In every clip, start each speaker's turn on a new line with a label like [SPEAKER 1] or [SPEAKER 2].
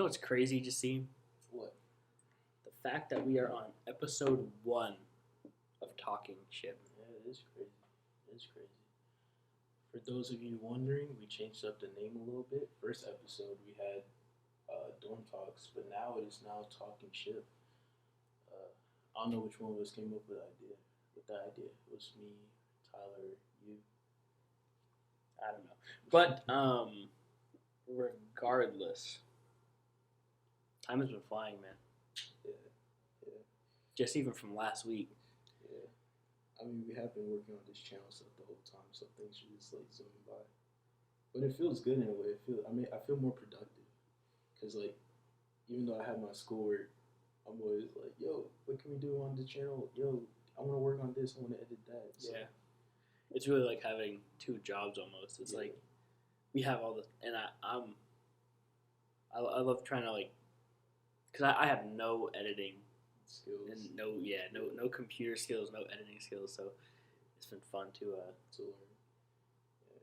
[SPEAKER 1] know what's crazy to see?
[SPEAKER 2] What?
[SPEAKER 1] The fact that we are on episode 1 of Talking Ship.
[SPEAKER 2] Yeah, it is crazy. It's crazy. For those of you wondering, we changed up the name a little bit. First episode we had dorm talks, but now it is now Talking Ship. I don't know which one of us came up with the idea. It was me, Tyler, you.
[SPEAKER 1] I don't know. But regardless, time has been flying, man.
[SPEAKER 2] Yeah.
[SPEAKER 1] Just even from last week.
[SPEAKER 2] Yeah. I mean, we have been working on this channel stuff the whole time, so things should just like zoom by. But it feels good in a way. I feel more productive. Cause like, even though I have my schoolwork, I'm always like, yo, what can we do on the channel? Yo, I want to work on this. I want to edit that. So.
[SPEAKER 1] Yeah. It's really like having 2 jobs almost. It's like we have all the, and I love trying to like, cause I have no editing
[SPEAKER 2] skills
[SPEAKER 1] and no computer skills, no editing skills. So it's been fun to
[SPEAKER 2] learn,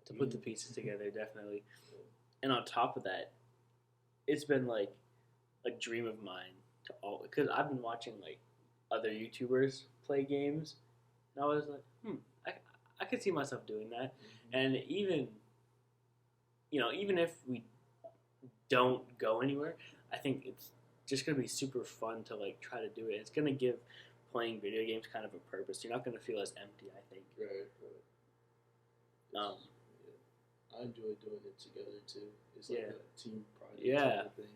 [SPEAKER 1] to put the pieces together, definitely. Yeah. And on top of that, it's been like a dream of mine to all, because I've been watching like other YouTubers play games, and I was like, I could see myself doing that. Mm-hmm. And even if we don't go anywhere, I think it's just going to be super fun to like try to do it. It's going to give playing video games kind of a purpose. You're not going to feel as empty, I think.
[SPEAKER 2] Right. I enjoy doing it together too. It's like a team project type of thing.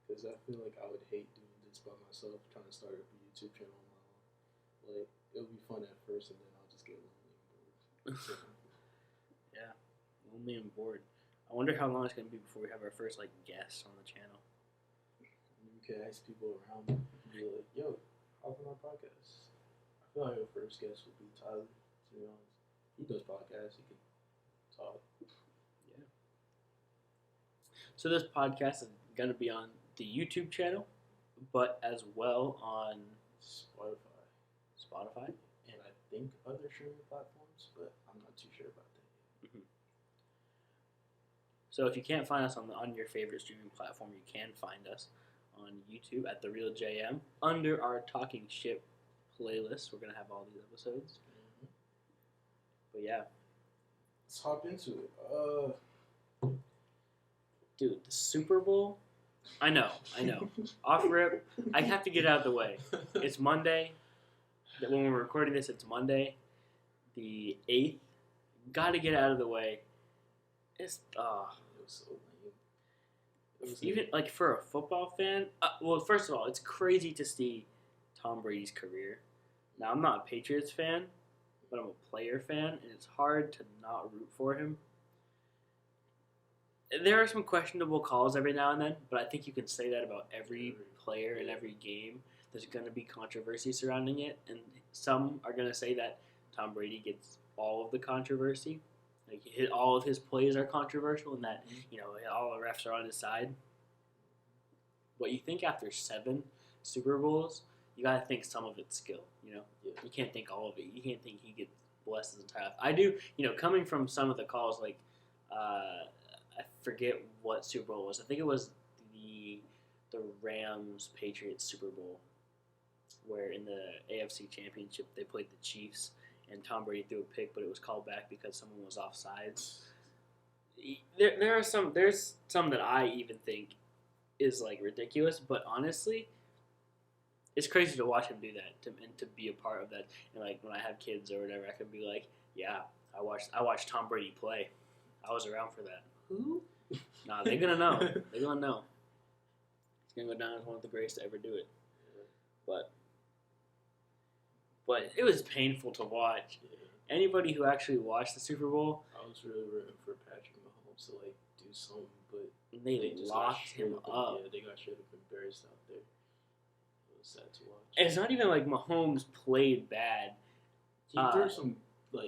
[SPEAKER 2] Because I feel like I would hate doing this by myself, trying to start up a YouTube channel on my own. Like, it'll be fun at first, and then I'll just get lonely and bored.
[SPEAKER 1] Yeah, lonely and bored. I wonder how long it's going to be before we have our first like guests on the channel.
[SPEAKER 2] We could ask people around and be like, yo, hop on our podcast. I feel like our first guest would be Tyler, to be honest. He does podcasts, he can talk.
[SPEAKER 1] Yeah. So this podcast is going to be on the YouTube channel, but as well on Spotify,
[SPEAKER 2] and I think other streaming platforms, but I'm not too sure about that yet.
[SPEAKER 1] Mm-hmm. So if you can't find us on your favorite streaming platform, you can find us on YouTube at The Real JM under our Talking Ship playlist. We're gonna have all these episodes. Mm-hmm. But yeah,
[SPEAKER 2] let's hop into it.
[SPEAKER 1] Dude, the Super Bowl. I know. Off rip, I have to get it out of the way. It's Monday. When we're recording this, it's Monday, the 8th. Got to get it out of the way. It's
[SPEAKER 2] it was so lame.
[SPEAKER 1] Even like for a football fan. Well, first of all, it's crazy to see Tom Brady's career. Now, I'm not a Patriots fan, but I'm a player fan, and it's hard to not root for him. There are some questionable calls every now and then, but I think you can say that about every player in every game. There's going to be controversy surrounding it, and some are going to say that Tom Brady gets all of the controversy. Like all of his plays are controversial, and that all the refs are on his side. But you think after 7 Super Bowls, you got to think some of it's skill. You can't think all of it. You can't think he gets blessed his entire life. I do. Coming from some of the calls, like I forget what Super Bowl it was. I think it was the Rams Patriots Super Bowl, where in the AFC Championship they played the Chiefs and Tom Brady threw a pick, but it was called back because someone was offsides. There's some that I even think is like ridiculous, but honestly, it's crazy to watch him do that and to be a part of that. And like when I have kids or whatever, I can be like, yeah, I watched Tom Brady play. I was around for that.
[SPEAKER 2] Who?
[SPEAKER 1] Nah, they're gonna know. They're gonna know. He's gonna go down as one of the greatest to ever do it. But it was painful to watch. Yeah. Anybody who actually watched the Super Bowl,
[SPEAKER 2] I was really rooting for Patrick Mahomes to like do something, but
[SPEAKER 1] they just locked him up.
[SPEAKER 2] Yeah, they got straight up embarrassed out there. It was sad to watch.
[SPEAKER 1] And it's not even like Mahomes played bad.
[SPEAKER 2] He threw some.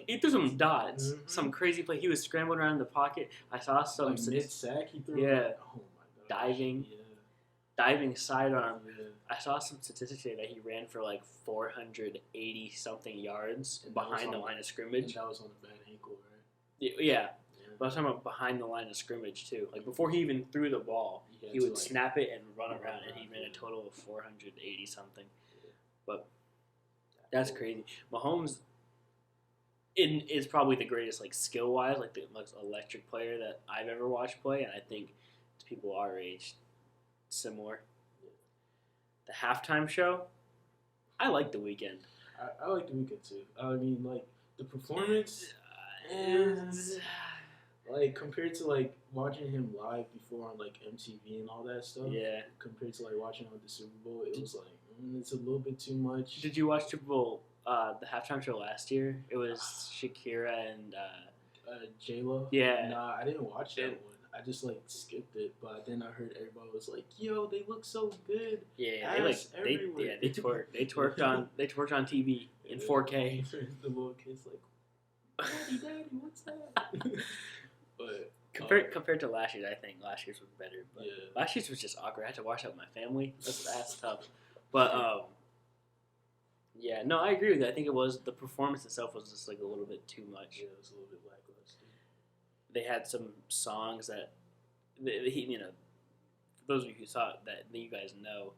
[SPEAKER 1] He threw some dots, some crazy play. He was scrambling around in the pocket. I saw some
[SPEAKER 2] mid-sack. He threw.
[SPEAKER 1] Yeah,
[SPEAKER 2] oh my gosh.
[SPEAKER 1] diving sidearm. Yeah. I saw some statistics today that he ran for like 480 something yards behind the line of scrimmage.
[SPEAKER 2] And that was on a bad ankle, right?
[SPEAKER 1] Yeah. But I was talking about behind the line of scrimmage too. Like before he even threw the ball, he would snap it and run around, and he ran a total of 480 something. But that's crazy. Mahomes is probably the greatest, like skill wise, like the most electric player that I've ever watched play, and I think to people our age, similar. The halftime show, I like The Weeknd.
[SPEAKER 2] I like The Weeknd too. I mean, like the performance is like compared to like watching him live before on like MTV and all that stuff.
[SPEAKER 1] Yeah.
[SPEAKER 2] Compared to like watching him at the Super Bowl, it was like it's a little bit too much.
[SPEAKER 1] Did you watch Super Bowl? The halftime show last year? It was Shakira and
[SPEAKER 2] J-Lo.
[SPEAKER 1] Yeah.
[SPEAKER 2] Nah, I didn't watch that one. I just like skipped it, but then I heard everybody was like, "Yo, they look so good."
[SPEAKER 1] Yeah, they twerked on TV in 4K.
[SPEAKER 2] The little kids like, "Daddy, what's that?" But
[SPEAKER 1] compared to last year, I think last year's was better. But
[SPEAKER 2] yeah.
[SPEAKER 1] last year's was just awkward. I had to watch that with my family. That's tough. But yeah, no, I agree with you. I think it was the performance itself was just like a little bit too much.
[SPEAKER 2] Yeah, it was a little bit lackluster.
[SPEAKER 1] They had some songs that, you know, for those of you who saw it, that you guys know,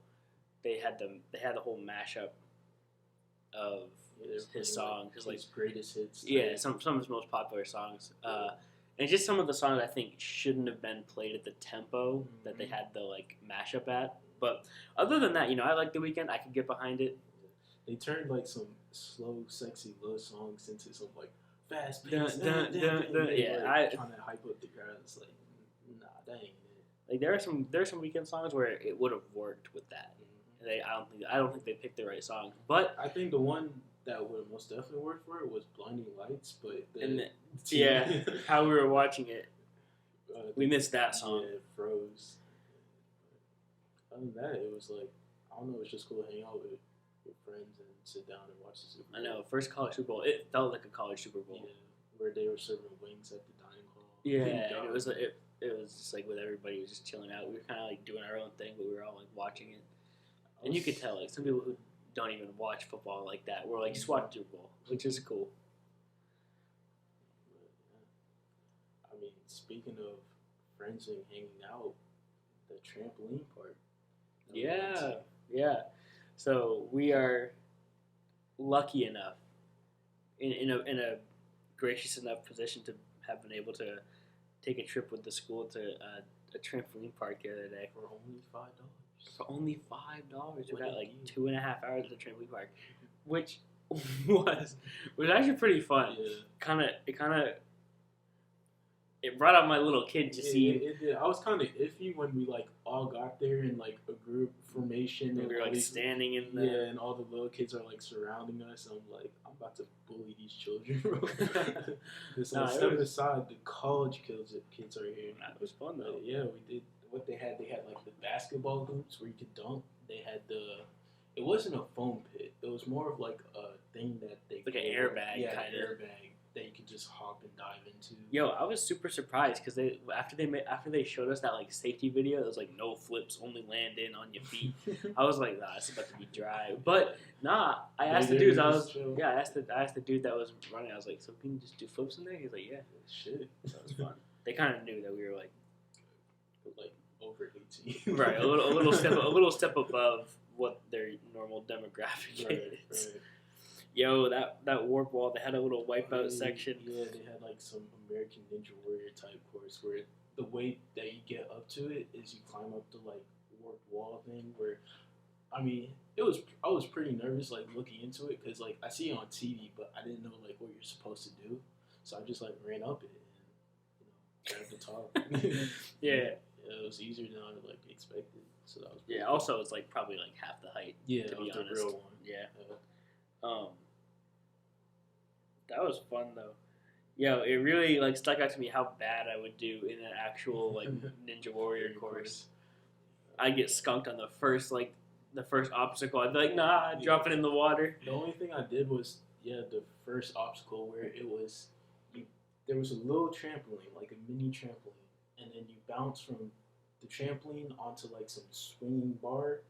[SPEAKER 1] they had the whole mashup of his songs,
[SPEAKER 2] his like greatest hits.
[SPEAKER 1] Yeah, some of his most popular songs, and just some of the songs I think shouldn't have been played at the tempo that they had the like mashup at. But other than that, you know, I like The Weeknd. I could get behind it.
[SPEAKER 2] They turned like some slow, sexy love songs into some like fast paced.
[SPEAKER 1] Yeah,
[SPEAKER 2] trying to hype up the crowd. It's like, nah, that ain't it.
[SPEAKER 1] Like there are some Weeknd songs where it would have worked with that. I don't think they picked the right song. But
[SPEAKER 2] I think the one that would have most definitely worked for it was Blinding Lights. But
[SPEAKER 1] how we were watching it, we missed that song.
[SPEAKER 2] Yeah, it froze. Other than that, it was like I don't know. It's just cool to hang out with friends and sit down and watch the Super Bowl.
[SPEAKER 1] I know, first college Super Bowl. It felt like a college Super Bowl.
[SPEAKER 2] Yeah, where they were serving wings at the dining hall.
[SPEAKER 1] Yeah, and it was just like with everybody was just chilling out. We were kind of like doing our own thing, but we were all like watching it. And you could tell like some people who don't even watch football like that were like just watch Super Bowl, which is cool.
[SPEAKER 2] I mean, speaking of friends and hanging out, the trampoline part.
[SPEAKER 1] Yeah. So we are lucky enough, in a gracious enough position to have been able to take a trip with the school to a trampoline park the other day
[SPEAKER 2] for only $5.
[SPEAKER 1] For only $5, we got like 2.5 hours at the trampoline park, which was actually pretty fun.
[SPEAKER 2] Yeah.
[SPEAKER 1] It brought out my little kid to see.
[SPEAKER 2] It did. I was kind of iffy when we like all got there in like a group formation.
[SPEAKER 1] And we were like standing in the...
[SPEAKER 2] Yeah, and all the little kids are like surrounding us. And I'm like, I'm about to bully these children, bro. It's like step aside, the college kids are here.
[SPEAKER 1] That was fun though.
[SPEAKER 2] Yeah, we did. What they had like the basketball hoops where you could dunk. They had it wasn't a foam pit. It was more of like a thing that they
[SPEAKER 1] like an airbag kind of
[SPEAKER 2] airbag that you could just hop and dive into.
[SPEAKER 1] Yo, I was super surprised because after they showed us that like safety video, it was like no flips, only land in on your feet. I was like, nah, it's about to be dry. But nah, I asked the dudes. I asked the dude that was running. I was like, so can you just do flips in there? He's like, yeah.
[SPEAKER 2] Shit,
[SPEAKER 1] that was fun. They kind of knew that we were like
[SPEAKER 2] over 18,
[SPEAKER 1] right? A little step above what their normal demographic is.
[SPEAKER 2] Right.
[SPEAKER 1] Yo, that warp wall, they had a little wipeout section.
[SPEAKER 2] Yeah, they had like some American Ninja Warrior type course where the way that you get up to it is you climb up the like warped wall thing where, I mean, I was pretty nervous like looking into it because like I see it on TV, but I didn't know like what you're supposed to do. So I just like ran up it and, got at the top.
[SPEAKER 1] Yeah.
[SPEAKER 2] It was easier than I like expected. So that was
[SPEAKER 1] cool. Also it's like probably like half the height.
[SPEAKER 2] Yeah,
[SPEAKER 1] to be honest.
[SPEAKER 2] The real one.
[SPEAKER 1] Yeah. That was fun though. Yo, it really like stuck out to me how bad I would do in an actual like Ninja Warrior course. I get skunked on the first obstacle. I'd be like, nah, drop it in the water.
[SPEAKER 2] The only thing I did was the first obstacle where it was there was a little trampoline, like a mini trampoline, and then you bounce from the trampoline onto like some swinging bar.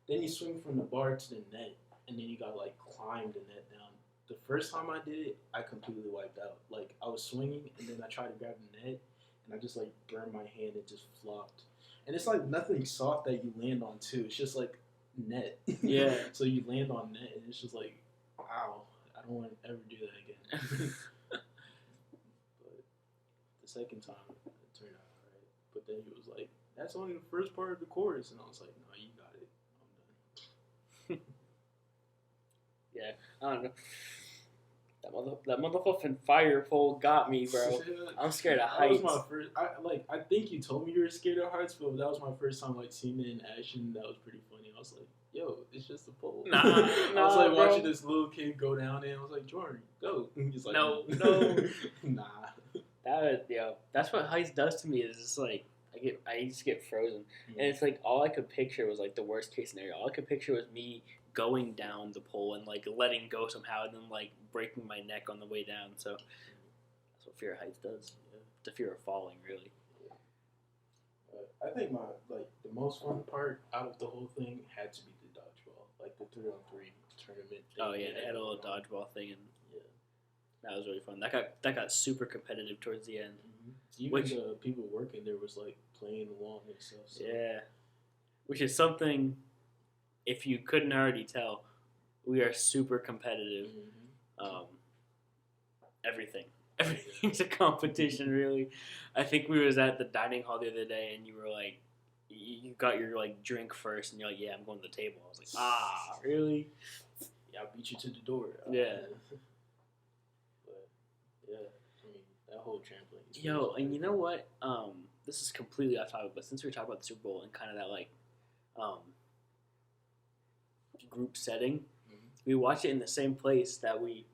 [SPEAKER 2] Then you swing from the bar to the net, and then you gotta like climb the net down. the first time I did it, I completely wiped out. Like I was swinging, and then I tried to grab the net, and I just like burned my hand and just flopped. And it's like nothing soft that you land on too. It's just like net.
[SPEAKER 1] Yeah.
[SPEAKER 2] So you land on net, and it's just like, wow, I don't want to ever do that again. But the second time, it turned out alright. But then he was like, "That's only the first part of the chorus," and I was like, "No, you got it. I'm done."
[SPEAKER 1] Yeah, I don't know. That motherfucking fire pole got me, bro. I'm scared of heights.
[SPEAKER 2] That was my first. I think you told me you were scared of heights, but that was my first time like seeing it in action. That was pretty funny. I was like, "Yo, it's just a pole."
[SPEAKER 1] Nah,
[SPEAKER 2] I was like
[SPEAKER 1] bro.
[SPEAKER 2] watching this little kid go down there. I was like, "Jordan, go." And he's like,
[SPEAKER 1] No.
[SPEAKER 2] nah.
[SPEAKER 1] That's what heights does to me. Is just like I just get frozen, and it's like all I could picture was like the worst case scenario. All I could picture was me going down the pole and like letting go somehow, and then like breaking my neck on the way down. So that's what fear of heights does. Yeah. The fear of falling, really.
[SPEAKER 2] I think the most fun part out of the whole thing had to be the dodgeball, like the 3-on-3 tournament thing.
[SPEAKER 1] Oh yeah, they had a little dodgeball thing, and
[SPEAKER 2] yeah,
[SPEAKER 1] that was really fun. That got super competitive towards the end.
[SPEAKER 2] Mm-hmm. Even the people working there was like playing along and stuff. So.
[SPEAKER 1] Yeah, which is something. If you couldn't already tell, we are super competitive.
[SPEAKER 2] Mm-hmm.
[SPEAKER 1] Everything's a competition, really. I think we was at the dining hall the other day, and you were like, you got your like drink first, and you're like, yeah, I'm going to the table. I was like, really?
[SPEAKER 2] Yeah, I beat you to the door.
[SPEAKER 1] Yeah.
[SPEAKER 2] But yeah, I mean that whole trampoline.
[SPEAKER 1] Yo, and you know what? This is completely off topic, but since we're talking about the Super Bowl and kind of that like, group setting, we watched it in the same place that we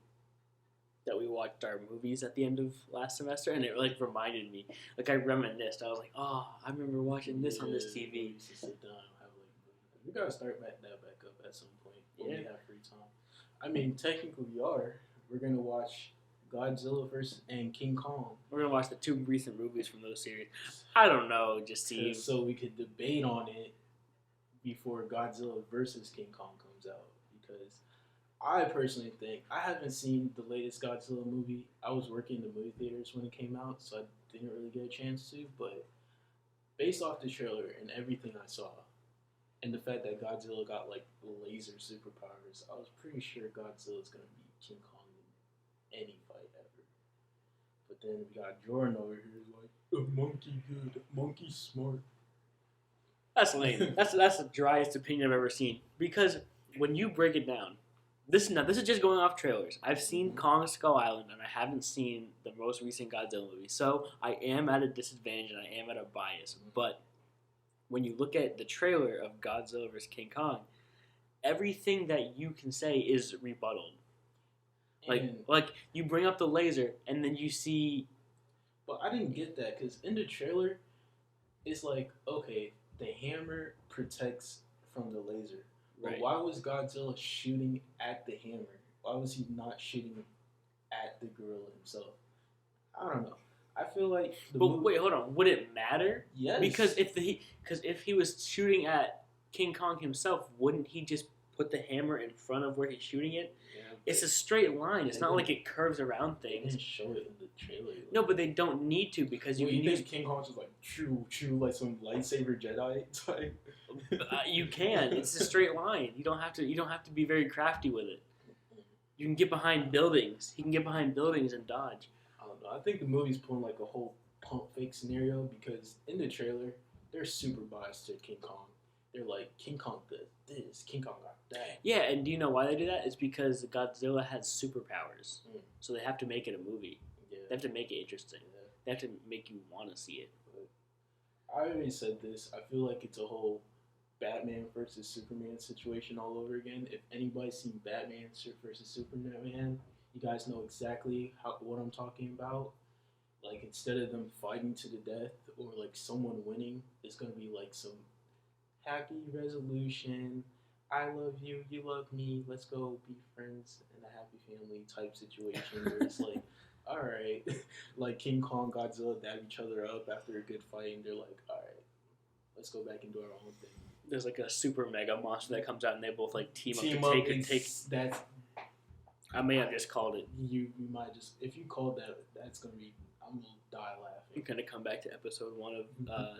[SPEAKER 1] watched our movies at the end of last semester, and it like reminded me. Like I reminisced. I was like, oh, I remember watching this on this TV.
[SPEAKER 2] We used to sit down and have we gotta start that back up at some point when we have free time. I mean, technically we're gonna watch Godzilla and King Kong.
[SPEAKER 1] We're gonna watch the 2 recent movies from those series. I don't know, just see
[SPEAKER 2] so we could debate on it before Godzilla versus King Kong comes out, because I personally think I haven't seen the latest Godzilla movie. I was working in the movie theaters when it came out, so I didn't really get a chance to. But based off the trailer and everything I saw, and the fact that Godzilla got like laser superpowers, I was pretty sure Godzilla's gonna beat King Kong in any fight ever. But then we got Jordan over here like, a monkey good, monkey smart.
[SPEAKER 1] That's lame. That's the driest opinion I've ever seen. Because when you break it down, this is just going off trailers. I've seen Kong Skull Island, and I haven't seen the most recent Godzilla movie. So I am at a disadvantage, and I am at a bias. But when you look at the trailer of Godzilla vs. King Kong, everything that you can say is rebutted. Like you bring up the laser, and then you see.
[SPEAKER 2] But I didn't get that, because in the trailer, it's like, okay, the hammer protects from the laser. But
[SPEAKER 1] right.
[SPEAKER 2] Why was Godzilla shooting at the hammer? Why was he not shooting at the gorilla himself? I don't know. I feel like.
[SPEAKER 1] Wait, hold on. Would it matter?
[SPEAKER 2] Yes.
[SPEAKER 1] Because if he was shooting at King Kong himself, wouldn't he just put the hammer in front of where he's shooting it? Yeah, it's a straight line. It's not like it curves around things.
[SPEAKER 2] They didn't show it in the trailer.
[SPEAKER 1] No, but they don't need to, because you can use
[SPEAKER 2] King Kong's just like choo like some lightsaber Jedi type.
[SPEAKER 1] You can. It's a straight line. You don't have to be very crafty with it. You can get behind buildings. He can get behind buildings and dodge.
[SPEAKER 2] I don't know. I think the movie's pulling like a whole pump fake scenario, because in the trailer they're super biased to King Kong. They're like, King Kong did this, King Kong got that.
[SPEAKER 1] Yeah, and do you know why they do that? It's because Godzilla has superpowers. So they have to make it a movie. Yeah. They have to make it interesting. Yeah. They have to make you want to see it.
[SPEAKER 2] But I already said this. I feel like it's a whole Batman versus Superman situation all over again. If anybody's seen Batman versus Superman, you guys know exactly what I'm talking about. Like, instead of them fighting to the death or like someone winning, it's going to be like some happy resolution. I love you, you love me, let's go be friends in a happy family type situation where it's like, alright, like King Kong, Godzilla dab each other up after a good fight, and they're like, alright, let's go back and do our own thing.
[SPEAKER 1] There's like a super mega monster that comes out, and they both like team up to take.
[SPEAKER 2] That's
[SPEAKER 1] I may have just called it.
[SPEAKER 2] You might just, if you called that, that's gonna be, I'm gonna die
[SPEAKER 1] I'm
[SPEAKER 2] laughing.
[SPEAKER 1] gonna come back to episode 1 of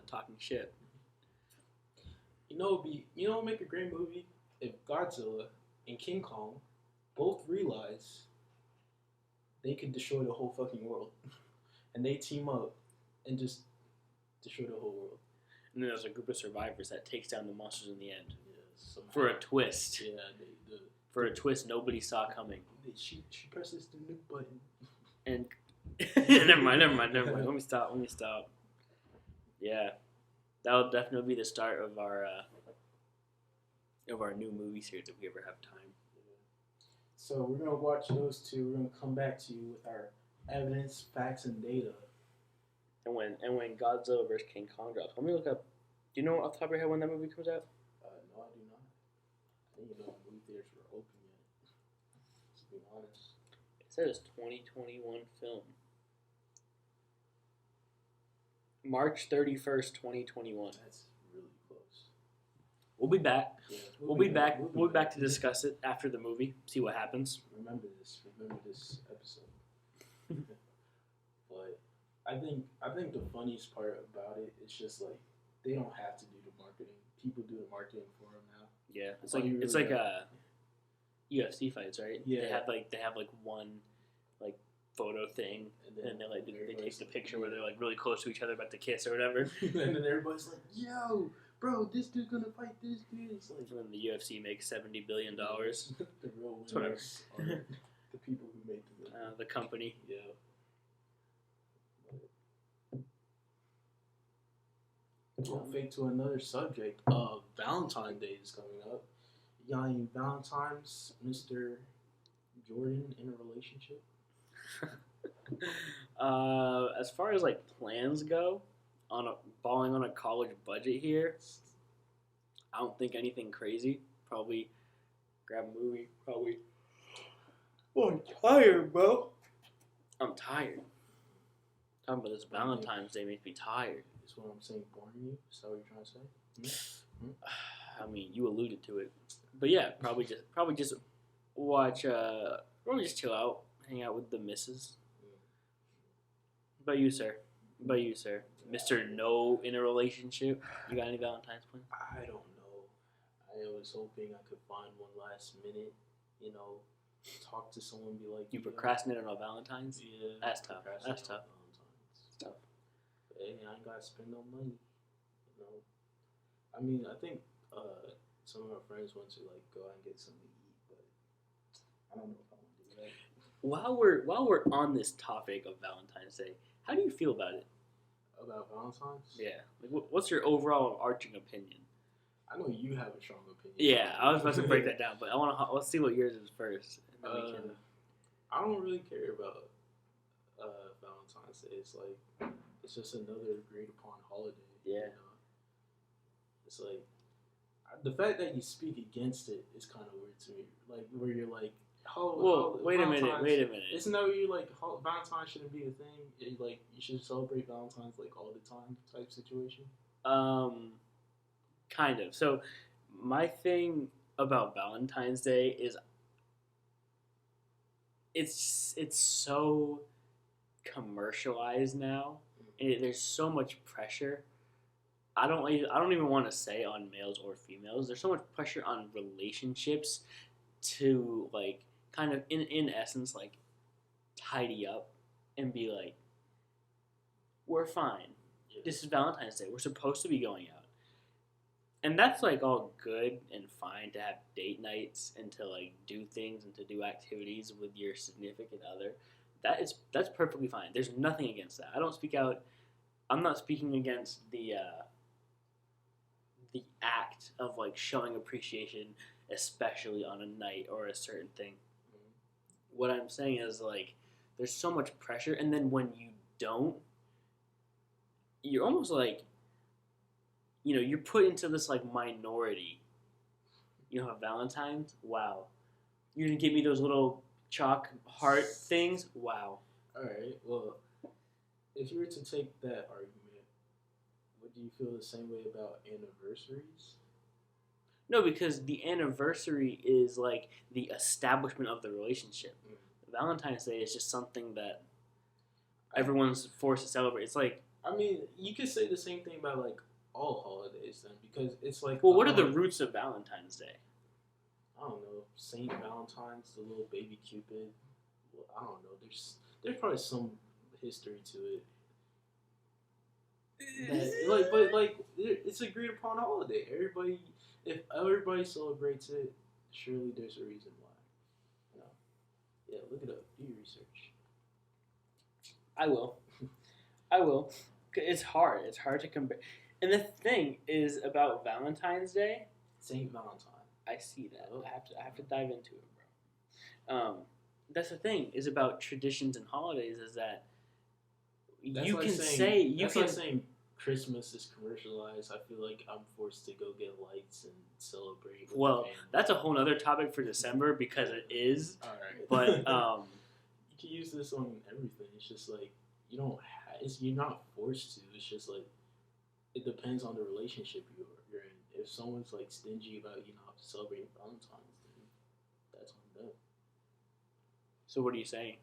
[SPEAKER 1] talking shit.
[SPEAKER 2] You know, it'd make a great movie if Godzilla and King Kong both realize they could destroy the whole fucking world, and they team up and just destroy the whole world.
[SPEAKER 1] And then there's a group of survivors that takes down the monsters in the end.
[SPEAKER 2] Yeah,
[SPEAKER 1] for a twist.
[SPEAKER 2] Yeah,
[SPEAKER 1] for a twist nobody saw coming.
[SPEAKER 2] She presses the nuke button.
[SPEAKER 1] And never mind. Let me stop. Yeah, that'll definitely be the start of our new movie series if we ever have time.
[SPEAKER 2] So we're gonna watch those two. We're gonna come back to you with our evidence, facts, and data.
[SPEAKER 1] And when Godzilla vs King Kong drops, let me look up. Do you know off the top of your head when that movie comes out?
[SPEAKER 2] No, I do not. I didn't even know movie theaters were open yet. To be honest,
[SPEAKER 1] it says 2021 film. March 31st, 2021.
[SPEAKER 2] That's really close.
[SPEAKER 1] We'll be back.
[SPEAKER 2] Yeah,
[SPEAKER 1] We'll be back. We'll be back to discuss it after the movie. See what happens.
[SPEAKER 2] Remember this episode. But I think the funniest part about it is just like they don't have to do the marketing. People do the marketing for them now.
[SPEAKER 1] Yeah, it's like UFC fights, right?
[SPEAKER 2] Yeah.
[SPEAKER 1] They have one like photo thing, and they take the picture where they're like really close to each other about to kiss or whatever.
[SPEAKER 2] And then everybody's like, "Yo, bro, this dude's gonna fight this dude." It's like,
[SPEAKER 1] and then the UFC makes $70 billion.
[SPEAKER 2] The real winners are the people who make
[SPEAKER 1] the company.
[SPEAKER 2] Yeah. We'll fake to another subject. Valentine Day is coming up. You got any Valentines, Mr. Jordan, in a relationship?
[SPEAKER 1] As far as like plans go, balling on a college budget here, I don't think anything crazy. Probably grab a movie. Probably. Oh, I'm tired, bro. I'm tired. Talking about this Valentine's Day makes me tired.
[SPEAKER 2] Is what I'm saying boring you? Is that what you're trying to say?
[SPEAKER 1] I mean, you alluded to it, but yeah, probably just watch. Probably just chill out, hang out with the missus. But you, sir, Mr. No in a relationship. You got any Valentine's plans?
[SPEAKER 2] I don't know. I was hoping I could find one last minute. Talk to someone, be like,
[SPEAKER 1] you procrastinate on Valentine's.
[SPEAKER 2] Yeah,
[SPEAKER 1] that's tough. That's tough.
[SPEAKER 2] It's tough. But, hey, I ain't gotta spend no money. I mean, I think some of our friends want to like go out and get something to eat, but I don't know if I want to do that.
[SPEAKER 1] While we're on this topic of Valentine's Day, how do you feel about it?
[SPEAKER 2] About Valentine's?
[SPEAKER 1] Yeah. Like, what's your overall arching opinion?
[SPEAKER 2] I know you have a strong opinion.
[SPEAKER 1] Yeah, I was about to break that down, but let's see what yours is first. And then we can...
[SPEAKER 2] I don't really care about Valentine's Day. It's just another agreed upon holiday.
[SPEAKER 1] Yeah.
[SPEAKER 2] It's like the fact that you speak against it is kind of weird to me. Like where you're like,
[SPEAKER 1] wait a minute.
[SPEAKER 2] Isn't that where you like Valentine's shouldn't be a thing? You should celebrate Valentine's like all the time type situation.
[SPEAKER 1] Kind of. So my thing about Valentine's Day is it's so commercialized now. There's so much pressure. I don't even want to say on males or females. There's so much pressure on relationships to like kind of in essence like tidy up and be like, we're fine. Yeah. This is Valentine's Day. We're supposed to be going out. And that's like all good and fine to have date nights and to like do things and to do activities with your significant other. That's perfectly fine. There's nothing against that. I don't speak out. I'm not speaking against the act of like showing appreciation, especially on a night or a certain thing. Mm-hmm. What I'm saying is like there's so much pressure, and then when you don't, you're almost like, you're put into this like minority. Valentine's? Wow. You're gonna give me those little chalk heart things? Wow.
[SPEAKER 2] Alright, well, if you were to take that argument, do you feel the same way about anniversaries?
[SPEAKER 1] No, because the anniversary is like the establishment of the relationship. Valentine's Day is just something that everyone's forced to celebrate. It's like,
[SPEAKER 2] I mean, you could say the same thing about like all holidays then, because it's like
[SPEAKER 1] well, what are the roots of Valentine's Day?
[SPEAKER 2] I don't know, Saint Valentine's, the little baby Cupid. Well, I don't know. There's probably some history to it. That, like, but like it's agreed upon holiday. Everybody, if everybody celebrates it, surely there's a reason why. You know? Yeah, look it up. Do your research.
[SPEAKER 1] I will. I will. It's hard. It's hard to compare. And the thing is about Valentine's Day.
[SPEAKER 2] Saint Valentine.
[SPEAKER 1] I see that. I have to dive into it, bro. That's the thing is about traditions and holidays is that
[SPEAKER 2] That's
[SPEAKER 1] you
[SPEAKER 2] like
[SPEAKER 1] can
[SPEAKER 2] saying,
[SPEAKER 1] say you
[SPEAKER 2] that's
[SPEAKER 1] can.
[SPEAKER 2] like saying Christmas is commercialized. I feel like I'm forced to go get lights and celebrate. With
[SPEAKER 1] Well,
[SPEAKER 2] the family.
[SPEAKER 1] that's a whole other topic for December because it is.
[SPEAKER 2] All right.
[SPEAKER 1] But
[SPEAKER 2] you can use this on everything. It's just like you don't. You're not forced to. It's just like it depends on the relationship you're in. If someone's like stingy about not celebrating Valentine's, then that's on them.
[SPEAKER 1] so what are you saying?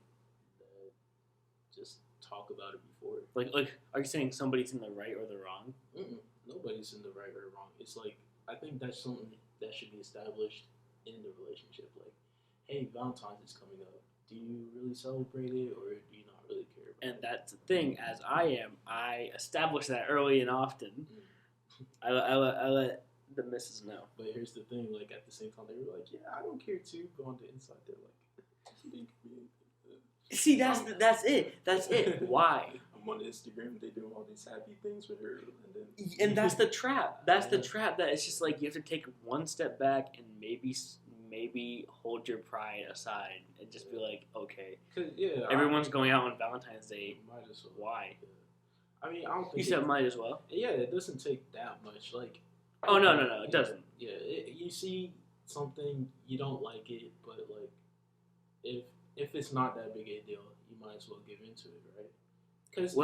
[SPEAKER 2] Just talk about it before.
[SPEAKER 1] Like, are you saying somebody's in the right or the wrong?
[SPEAKER 2] Nobody's in the right or wrong. It's like I think that's something that should be established in the relationship. Like, hey, Valentine's is coming up. Do you really celebrate it, or do you not really care about
[SPEAKER 1] And
[SPEAKER 2] it?
[SPEAKER 1] that's the thing. As I establish that early and often. I let the missus know.
[SPEAKER 2] But here's the thing: like at the same time, they were like, "Yeah, I don't care too." But on the inside, they're like,
[SPEAKER 1] See, that's it. That's it. Why?
[SPEAKER 2] I'm on Instagram. They do all these happy things with her,
[SPEAKER 1] And that's the trap. That's the trap. That it's just like you have to take one step back and maybe hold your pride aside and just be like, okay, everyone's going out on Valentine's Day.
[SPEAKER 2] Might as well.
[SPEAKER 1] Why?
[SPEAKER 2] Yeah. I mean, I don't think
[SPEAKER 1] you said might as well.
[SPEAKER 2] Yeah, it doesn't take that much. Like,
[SPEAKER 1] oh no, it doesn't.
[SPEAKER 2] Yeah, you see something you don't like it, but like, if it's not that big a deal, you might as well give into it, right? Because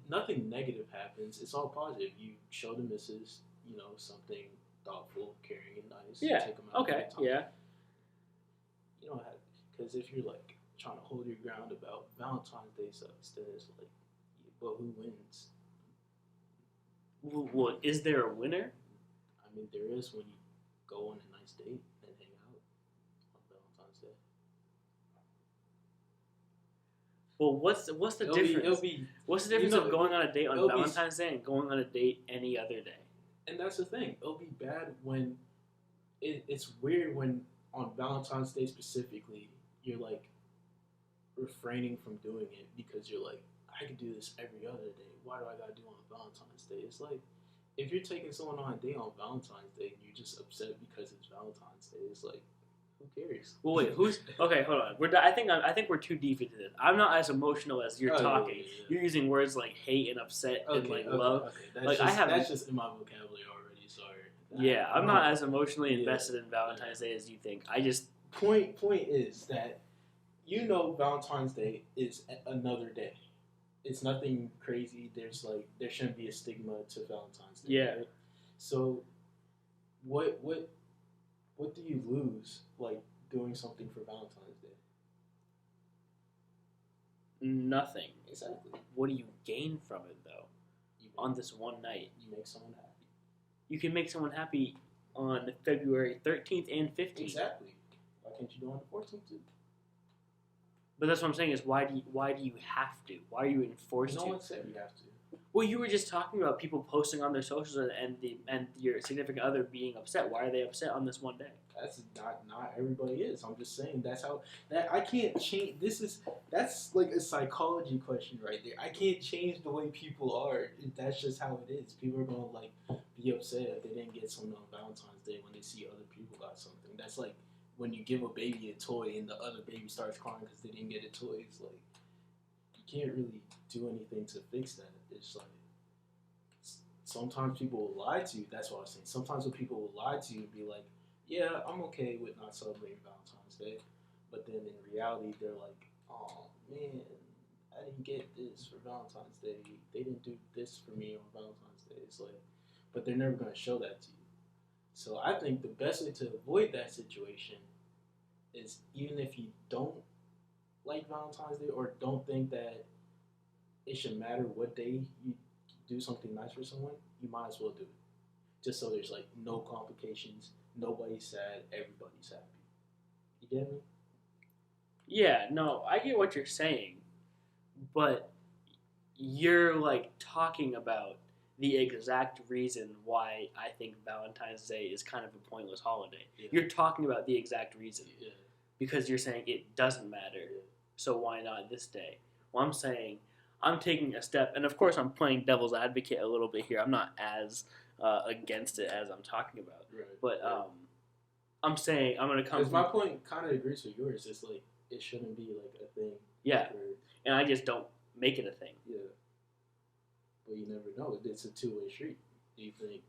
[SPEAKER 2] nothing negative happens. It's all positive. You show the missus, something thoughtful, caring, and nice.
[SPEAKER 1] Yeah.
[SPEAKER 2] Take them out.
[SPEAKER 1] Okay. Yeah.
[SPEAKER 2] You don't have, because if you're like trying to hold your ground about Valentine's Day sucks, then it's like, well, who wins?
[SPEAKER 1] Well, is there a winner?
[SPEAKER 2] I mean, there is when you go on a nice date and hang out on Valentine's Day.
[SPEAKER 1] Well, what's the difference? What's the difference of going on a date on Valentine's Day and going on a date any other day?
[SPEAKER 2] And that's the thing. It'll be bad when it's weird when on Valentine's Day specifically you're like refraining from doing it because you're like, I could do this every other day. Why do I gotta do it on Valentine's Day? It's like if you're taking someone on a date on Valentine's Day and you're just upset because it's Valentine's Day, it's like, who cares?
[SPEAKER 1] Well, wait, okay? Hold on. I think we're too deep into this. I'm not as emotional as you're talking. Yeah. You're using words like hate and upset and like love.
[SPEAKER 2] Okay. That's just in my vocabulary already. Sorry.
[SPEAKER 1] Yeah, I'm not as emotionally invested in Valentine's Day as you think. I just
[SPEAKER 2] point is that Valentine's Day is another day. It's nothing crazy. There shouldn't be a stigma to Valentine's Day.
[SPEAKER 1] Yeah.
[SPEAKER 2] Right? So, what do you lose like doing something for Valentine's Day?
[SPEAKER 1] Nothing.
[SPEAKER 2] Exactly.
[SPEAKER 1] What do you gain from it though? On this one night,
[SPEAKER 2] you make someone happy.
[SPEAKER 1] You can make someone happy on February 13th and 15th.
[SPEAKER 2] Exactly. Why can't you do it on the 14th too?
[SPEAKER 1] But that's what I'm saying is why do you have to? Why are you enforced to?
[SPEAKER 2] No one said you have to.
[SPEAKER 1] Well, you were just talking about people posting on their socials and your significant other being upset. Why are they upset on this one day?
[SPEAKER 2] That's not everybody is. I'm just saying that's how that I can't change. That's like a psychology question right there. I can't change the way people are. That's just how it is. People are gonna like be upset if they didn't get something on Valentine's Day when they see other people got something. That's like when you give a baby a toy and the other baby starts crying because they didn't get a toy. It's like you can't really do anything to fix that. It's like sometimes people will lie to you. That's what I was saying. Sometimes when people will lie to you and be like, yeah, I'm okay with not celebrating Valentine's Day. But then in reality, they're like, oh, man, I didn't get this for Valentine's Day. They didn't do this for me on Valentine's Day. It's like, but they're never going to show that to you. So I think the best way to avoid that situation is even if you don't like Valentine's Day or don't think that it should matter what day you do something nice for someone, you might as well do it. Just so there's like no complications, nobody's sad, everybody's happy. You get me?
[SPEAKER 1] Yeah, no, I get what you're saying, but you're like talking about the exact reason why I think Valentine's Day is kind of a pointless holiday.
[SPEAKER 2] Yeah.
[SPEAKER 1] You're talking about the exact reason
[SPEAKER 2] Yeah.
[SPEAKER 1] because you're saying it doesn't matter.
[SPEAKER 2] Yeah.
[SPEAKER 1] So why not this day? Well, I'm saying I'm taking a step, and of course I'm playing devil's advocate a little bit here. I'm not as against it as I'm talking about,
[SPEAKER 2] Right.
[SPEAKER 1] but I'm saying I'm gonna come.
[SPEAKER 2] Because my point kind of agrees with yours. It's like it shouldn't be like a thing.
[SPEAKER 1] Yeah,
[SPEAKER 2] for,
[SPEAKER 1] and I just don't make it a thing.
[SPEAKER 2] Yeah. But you never know. It's a two-way street. Do you think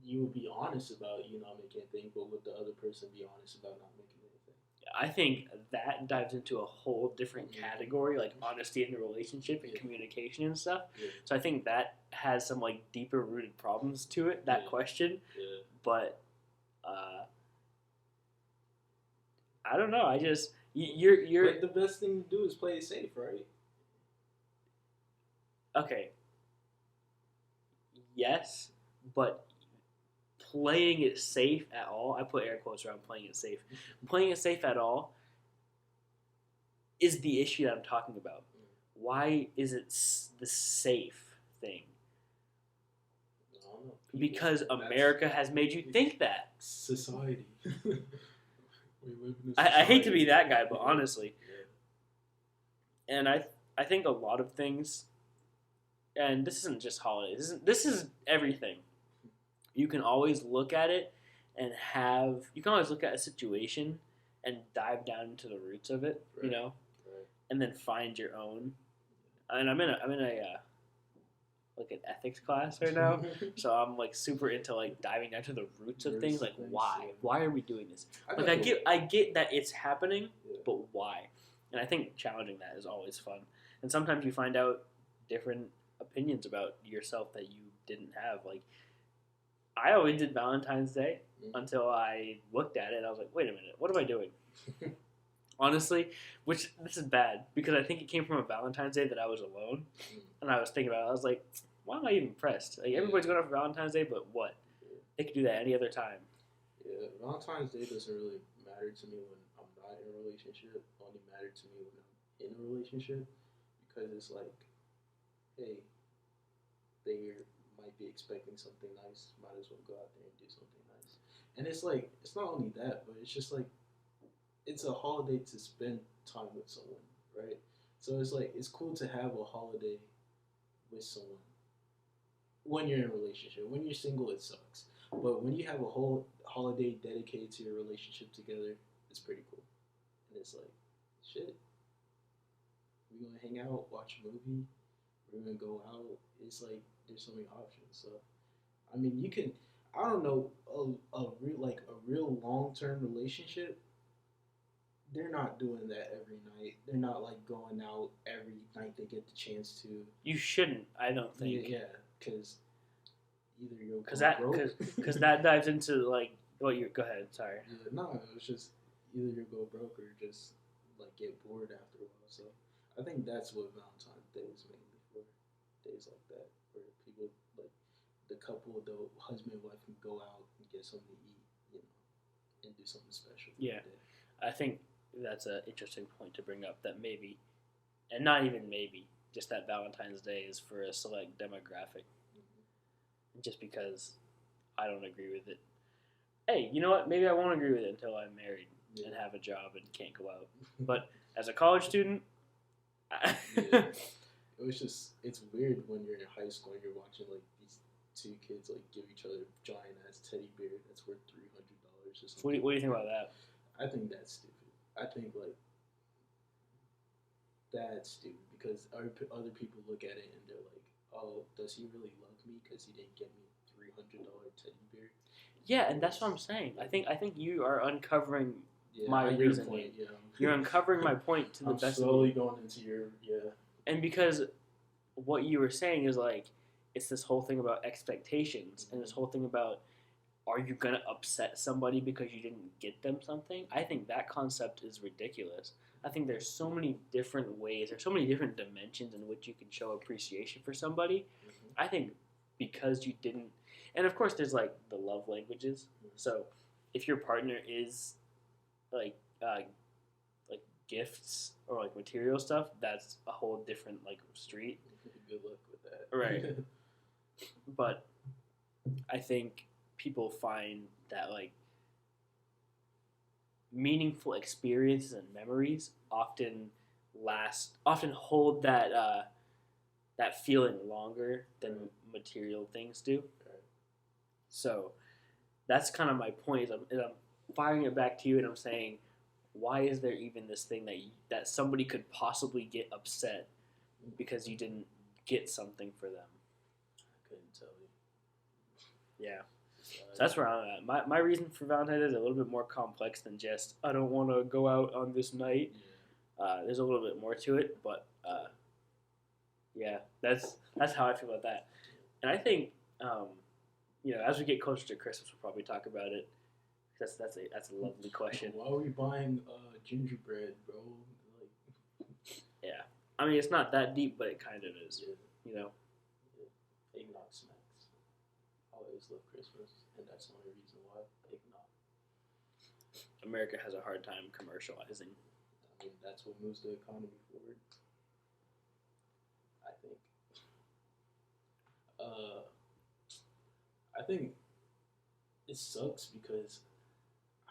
[SPEAKER 2] you would be honest about you not making a thing, but would the other person be honest about not making anything?
[SPEAKER 1] I think that dives into a whole different category, like honesty in the relationship and communication and stuff.
[SPEAKER 2] Yeah.
[SPEAKER 1] So I think that has some like deeper rooted problems to it. That question,
[SPEAKER 2] Yeah.
[SPEAKER 1] but I don't know. I just you're
[SPEAKER 2] But the best thing to do is play it safe, right?
[SPEAKER 1] okay. Yes, but playing it safe at all, I put air quotes around playing it safe. Playing it safe at all is the issue that I'm talking about. Why is it the safe thing?
[SPEAKER 2] I don't know.
[SPEAKER 1] Because America has made you think that.
[SPEAKER 2] Society. We live in a
[SPEAKER 1] I hate to
[SPEAKER 2] society.
[SPEAKER 1] be that guy, but honestly.
[SPEAKER 2] Yeah.
[SPEAKER 1] And I think a lot of things, and this isn't just holidays, this is everything. You can always look at it and you can always look at a situation and dive down into the roots of it,
[SPEAKER 2] Right.
[SPEAKER 1] right. And then find your own. And I'm in a like an ethics class right now, so I'm like super into like diving down to the roots of things, like why are we doing this? Like I get that it's happening, but why? And I think challenging that is always fun. And sometimes you find out different opinions about yourself that you didn't have. Like I always did Valentine's Day until I looked at it and I was like, wait a minute, what am I doing? Honestly, which this is bad because I think it came from a Valentine's Day that I was alone, and I was thinking about it. I was like, why am I even pressed? Like everybody's going out for Valentine's Day, but what? They could do that any other time.
[SPEAKER 2] Yeah, Valentine's Day doesn't really matter to me when I'm not in a relationship. It only matter to me when I'm in a relationship because it's like, hey, they might be expecting something nice. Might as well go out there and do something nice. And it's like, it's not only that, but it's just like, it's a holiday to spend time with someone, right? So it's like, it's cool to have a holiday with someone when you're in a relationship. When you're single, it sucks. But when you have a whole holiday dedicated to your relationship together, it's pretty cool. And it's like, shit, we're going to hang out, watch a movie, we're going to go out. It's like, there's so many options. So, I mean, you can, I don't know, a real long-term relationship, they're not doing that every night. They're not like going out every night they get the chance to.
[SPEAKER 1] You shouldn't, I don't think.
[SPEAKER 2] Yeah, because either you'll
[SPEAKER 1] because that dives into like what you go ahead. Sorry.
[SPEAKER 2] Yeah, no, it's just either you'll go broke or just like get bored after a while. So I think that's what Valentine's Day is mainly for. Days like that where people like the couple, the husband and wife can go out and get something to eat, and do something special.
[SPEAKER 1] Yeah, I think that's an interesting point to bring up. That maybe, and not even maybe, just that Valentine's Day is for a select demographic. Just because I don't agree with it. Hey, you know what? Maybe I won't agree with it until I'm married and have a job and can't go out. But as a college student,
[SPEAKER 2] it's weird when you're in high school and you're watching like these two kids like give each other giant ass teddy bear that's worth $300 or something.
[SPEAKER 1] What do you think about that?
[SPEAKER 2] I think that's stupid. I think like that's stupid because other people look at it and they're like, oh, does he really love me because he didn't get me $300 teddy bear?
[SPEAKER 1] Yeah, and that's what I'm saying. I think you are uncovering my
[SPEAKER 2] reasoning.
[SPEAKER 1] reasoning.
[SPEAKER 2] Point, yeah.
[SPEAKER 1] You're uncovering my point to the best.
[SPEAKER 2] I'm slowly going into your
[SPEAKER 1] And because what you were saying is like, it's this whole thing about expectations and this whole thing about are you gonna upset somebody because you didn't get them something? I think that concept is ridiculous. I think there's so many different ways, there's so many different dimensions in which you can show appreciation for somebody. I think because you didn't, and of course there's like the love languages. So if your partner is like like gifts or like material stuff, that's a whole different like street.
[SPEAKER 2] Good luck with that.
[SPEAKER 1] Right. But I think people find that like meaningful experiences and memories often hold that feeling longer than material things do. So that's kind of my point. Is I'm firing it back to you, and I'm saying, why is there even this thing that somebody could possibly get upset because you didn't get something for them?
[SPEAKER 2] I couldn't tell you.
[SPEAKER 1] Yeah. So that's where I'm at. My reason for Valentine's is a little bit more complex than just I don't want to go out on this night.
[SPEAKER 2] Yeah.
[SPEAKER 1] There's a little bit more to it, but yeah, that's how I feel about that. And I think as we get closer to Christmas, we'll probably talk about it. That's a lovely question.
[SPEAKER 2] Why are we buying gingerbread, bro?
[SPEAKER 1] Yeah, I mean it's not that deep, but it kind of is.
[SPEAKER 2] Yeah. Eggnog snacks. I always love Christmas, and that's the only reason why. Eggnog.
[SPEAKER 1] America has a hard time commercializing.
[SPEAKER 2] I mean, that's what moves the economy forward. I think it sucks because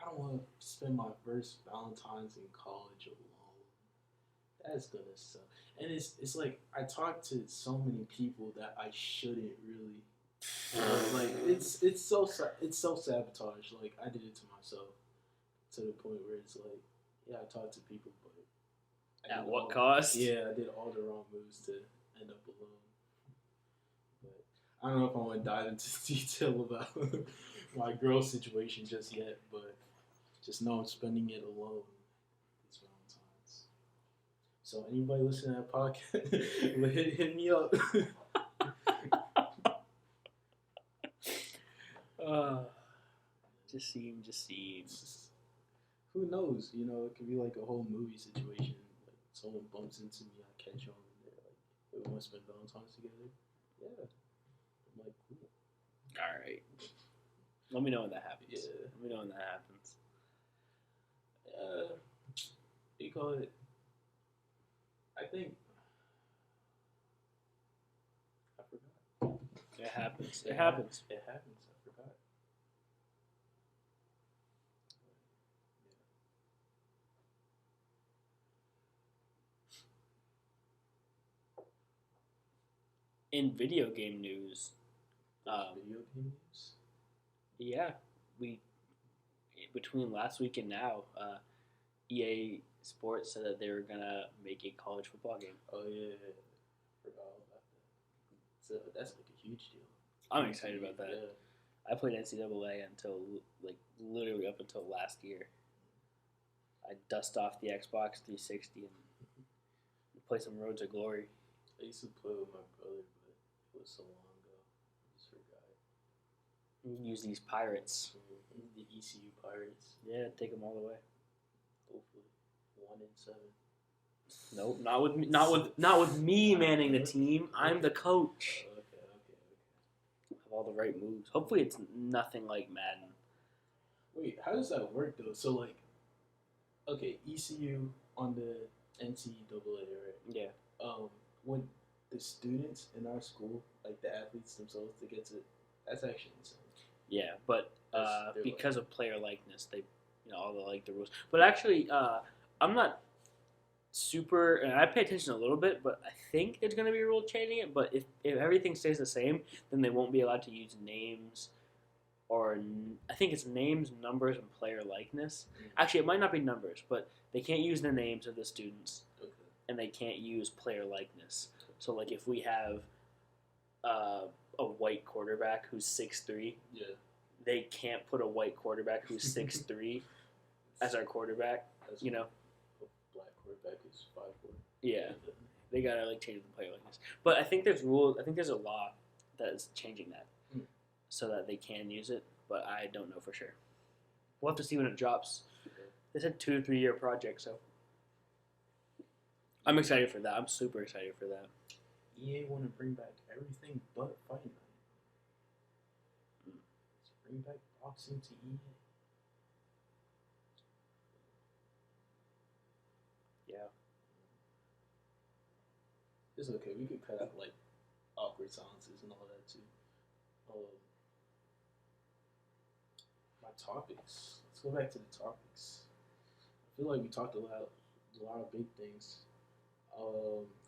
[SPEAKER 2] I don't want to spend my first Valentine's in college alone. That's gonna suck. And it's like I talk to so many people that I shouldn't really. Like it's so sabotage. Like I did it to myself to the point where it's like, yeah, I talk to people, but
[SPEAKER 1] at what cost?
[SPEAKER 2] Yeah, I did all the wrong moves to end up alone. But I don't know if I want to dive into detail about my girl situation just yet, but just know I'm spending it alone these Valentines. So anybody listening to that podcast, hit me up.
[SPEAKER 1] Just seems.
[SPEAKER 2] Who knows? It could be like a whole movie situation. Like someone bumps into me, I catch on, and they're like, "Hey, we want to spend Valentine's together." Yeah, I'm like, cool.
[SPEAKER 1] All right. Let me know when that happens.
[SPEAKER 2] Yeah.
[SPEAKER 1] Let me know when that happens.
[SPEAKER 2] What do you call it? I think I forgot.
[SPEAKER 1] It happens. It happens.
[SPEAKER 2] It happens. I forgot.
[SPEAKER 1] In video game news,
[SPEAKER 2] Video game news?
[SPEAKER 1] yeah, between last week and now, EA Sports said that they were gonna make a college football game.
[SPEAKER 2] Oh yeah, forgot all about that. So that's like a huge deal.
[SPEAKER 1] I'm excited about that.
[SPEAKER 2] Yeah.
[SPEAKER 1] I played NCAA until like literally up until last year. I dust off the Xbox 360 and play some Road to Glory.
[SPEAKER 2] I used to play with my brother, but it was so long ago. I just forgot.
[SPEAKER 1] Use these pirates.
[SPEAKER 2] The ECU Pirates.
[SPEAKER 1] Yeah, take them all the way.
[SPEAKER 2] Hopefully, 1-7.
[SPEAKER 1] Nope, not with me manning the team. I'm the coach.
[SPEAKER 2] Okay.
[SPEAKER 1] Have all the right moves. Hopefully, it's nothing like Madden.
[SPEAKER 2] Wait, how does that work though? So like, okay, ECU on the NCAA, right?
[SPEAKER 1] Yeah.
[SPEAKER 2] When the students in our school, like the athletes themselves, they get to, that's actually insane.
[SPEAKER 1] Yeah, but
[SPEAKER 2] They're
[SPEAKER 1] because of player likeness, they, all the rules. But actually, I'm not super, and I pay attention a little bit, but I think there's going to be a rule changing it. But if everything stays the same, then they won't be allowed to use names, or I think it's names, numbers, and player likeness. Actually, it might not be numbers, but they can't use the names of the students, and they can't use player likeness. So, like, if we have a white quarterback who's 6'3",
[SPEAKER 2] Yeah.
[SPEAKER 1] they can't put a white quarterback who's 6'3" as our quarterback.
[SPEAKER 2] That's
[SPEAKER 1] You know,
[SPEAKER 2] A black quarterback is 5'4".
[SPEAKER 1] yeah, they gotta like change the player likeness. But I think there's rules. I think there's a law that is changing that
[SPEAKER 2] Hmm.
[SPEAKER 1] so that they can use it, but I don't know for sure. We'll have to see when it drops. They said 2 to 3 year project, so I'm excited for that. I'm super excited for that.
[SPEAKER 2] EA want to bring back everything but Fight Night. Let's bring back boxing to EA.
[SPEAKER 1] Yeah.
[SPEAKER 2] It's okay. We could cut out like awkward silences and all that too. My topics. Let's go back to the topics. I feel like we talked a lot of big things.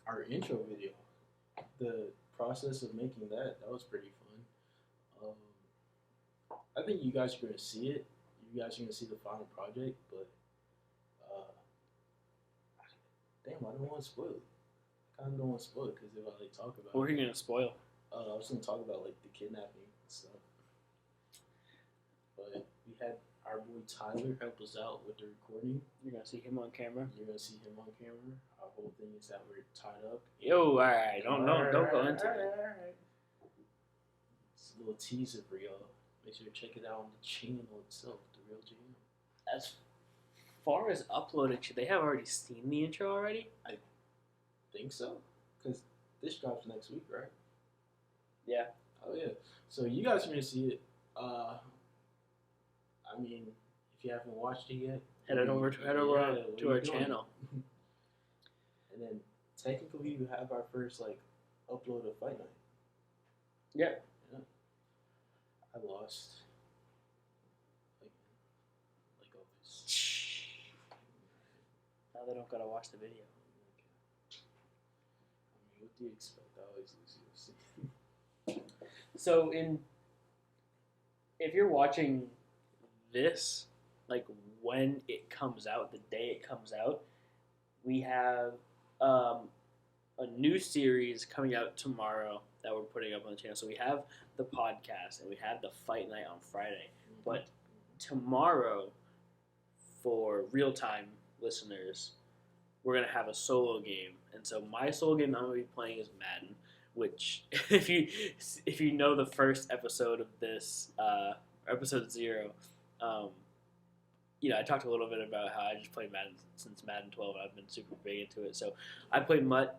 [SPEAKER 2] Our intro video, the process of making that was pretty fun. I think you guys are gonna see it. You guys are gonna see the final project, but uh, damn, I don't want to spoil it. I kind of don't want to spoil it because if I like talk about
[SPEAKER 1] What are
[SPEAKER 2] it,
[SPEAKER 1] you gonna spoil?
[SPEAKER 2] I was gonna talk about like the kidnapping and stuff. But we had our boy Tyler help us out with the recording.
[SPEAKER 1] You're gonna see him on camera.
[SPEAKER 2] You're gonna see him on camera. Our whole thing is that we're tied up.
[SPEAKER 1] Yo, all right, don't go into it.
[SPEAKER 2] Alright. It's a little teaser for y'all. Make sure to check it out on the channel itself, the real channel.
[SPEAKER 1] As far as uploading, should they have already seen the intro already?
[SPEAKER 2] Think so, because this drops next week, right?
[SPEAKER 1] Yeah.
[SPEAKER 2] Oh yeah. So you guys are gonna see it. I mean, if you haven't watched it yet,
[SPEAKER 1] Head over to our channel.
[SPEAKER 2] And then technically, you have our first like upload of Fight Night.
[SPEAKER 1] Yeah.
[SPEAKER 2] I lost. Like always.
[SPEAKER 1] Now they don't gotta watch the video.
[SPEAKER 2] I mean, what do you expect? I always lose UFC.
[SPEAKER 1] So if you're watching this, like when it comes out, the day it comes out, we have a new series coming out tomorrow that we're putting up on the channel. So we have the podcast and we have the Fight Night on Friday. But tomorrow, for real-time listeners, we're going to have a solo game. And so my solo game I'm going to be playing is Madden, which if you know the first episode of this, episode 0, I talked a little bit about how I just played Madden since Madden 12. I've been super big into it. So I played MUT,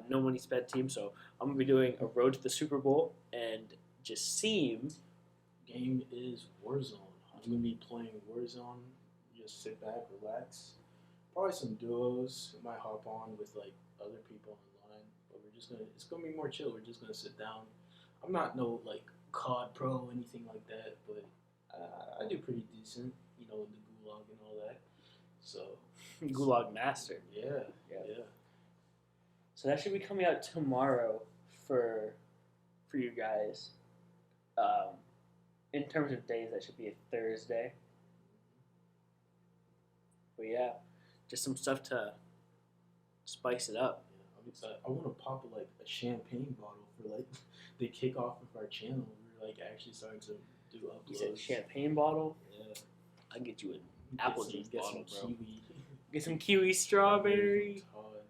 [SPEAKER 1] no money spent team. So I'm going to be doing a road to the Super Bowl and Jassim.
[SPEAKER 2] Game is Warzone. I'm going to be playing Warzone. Just sit back, relax. Probably some duos. I might hop on with like other people online. But it's going to be more chill. We're just going to sit down. I'm not no like COD pro or anything like that, but I do pretty decent, in the gulag and all that. So
[SPEAKER 1] Gulag Master.
[SPEAKER 2] Yeah.
[SPEAKER 1] So that should be coming out tomorrow for you guys. In terms of days, that should be a Thursday. But yeah, just some stuff to spice it up.
[SPEAKER 2] Yeah, I'm excited. I want to pop a champagne bottle for like the kickoff of our channel. We're like actually starting to do uploads.
[SPEAKER 1] You said champagne bottle?
[SPEAKER 2] Yeah.
[SPEAKER 1] I'll get you an apple juice bottle, bro.
[SPEAKER 2] Kiwi.
[SPEAKER 1] Get some kiwi strawberry.
[SPEAKER 2] Todd.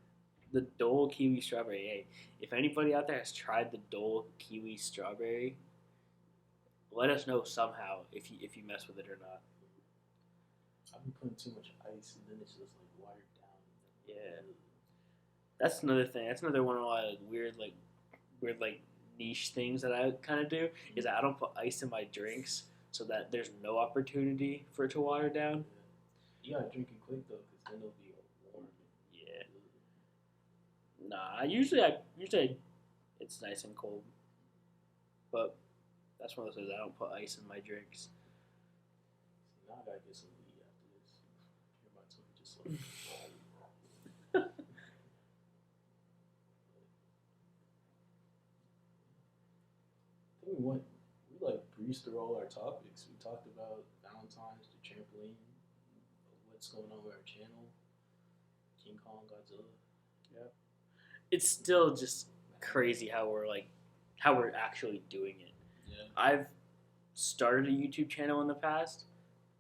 [SPEAKER 1] The Dole kiwi strawberry. Hey, if anybody out there has tried the Dole kiwi strawberry, let us know somehow if you mess with it or not.
[SPEAKER 2] I've been putting too much ice and then it's just like watered down.
[SPEAKER 1] Yeah. That's another thing. That's another one of my weird niche things that I kind of do is I don't put ice in my drinks so that there's no opportunity for it to water down.
[SPEAKER 2] You gotta drink it quick though, because then it'll be warm.
[SPEAKER 1] Yeah. Nah, usually it's nice and cold. But that's one of those things I don't put ice in my drinks.
[SPEAKER 2] See, now I gotta get some weed after this. Hear my tongue just like. I think we breezed through all our topics. We talked about Valentine's, the trampoline, what's going on with our channel, King Kong, Godzilla.
[SPEAKER 1] Yeah. It's still just crazy how we're actually doing it.
[SPEAKER 2] Yeah.
[SPEAKER 1] I've started a YouTube channel in the past.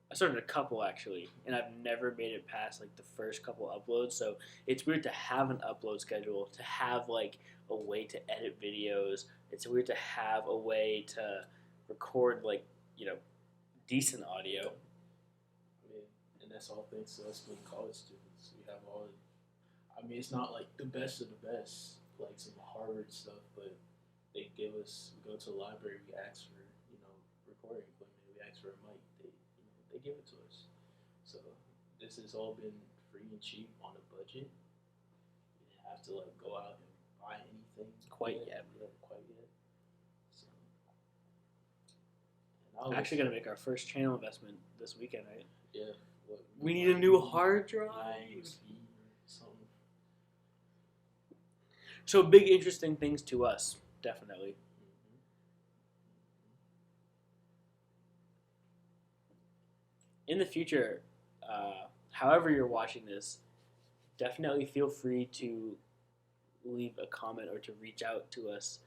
[SPEAKER 1] I started a couple actually, and I've never made it past like the first couple uploads. So it's weird to have an upload schedule, to have like a way to edit videos. It's weird to have a way to record decent audio.
[SPEAKER 2] I mean, and that's all thanks to us being college students. We have all. I mean, it's not like the best of the best, like some Harvard stuff, but they give us. We go to the library. We ask for recording equipment. We ask for a mic. They give it to us. So this has all been free and cheap on a budget. You didn't have to go out and buy anything
[SPEAKER 1] Quite yet.
[SPEAKER 2] Yeah, quite yet. So,
[SPEAKER 1] Actually, gonna make our first channel investment this weekend, right?
[SPEAKER 2] Yeah.
[SPEAKER 1] We need a new hard drive.
[SPEAKER 2] Something.
[SPEAKER 1] So big, interesting things to us, definitely. In the future, however you're watching this, definitely feel free to leave a comment or to reach out to us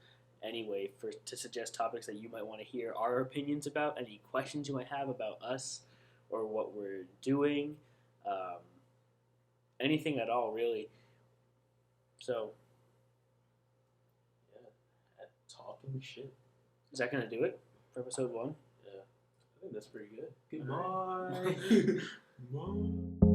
[SPEAKER 1] anyway to suggest topics that you might want to hear our opinions about, any questions you might have about us or what we're doing, anything at all, really. So,
[SPEAKER 2] yeah, talking shit.
[SPEAKER 1] Is that going to do it for episode 1?
[SPEAKER 2] Yeah, I think that's pretty good.
[SPEAKER 1] Goodbye.
[SPEAKER 2] Goodbye.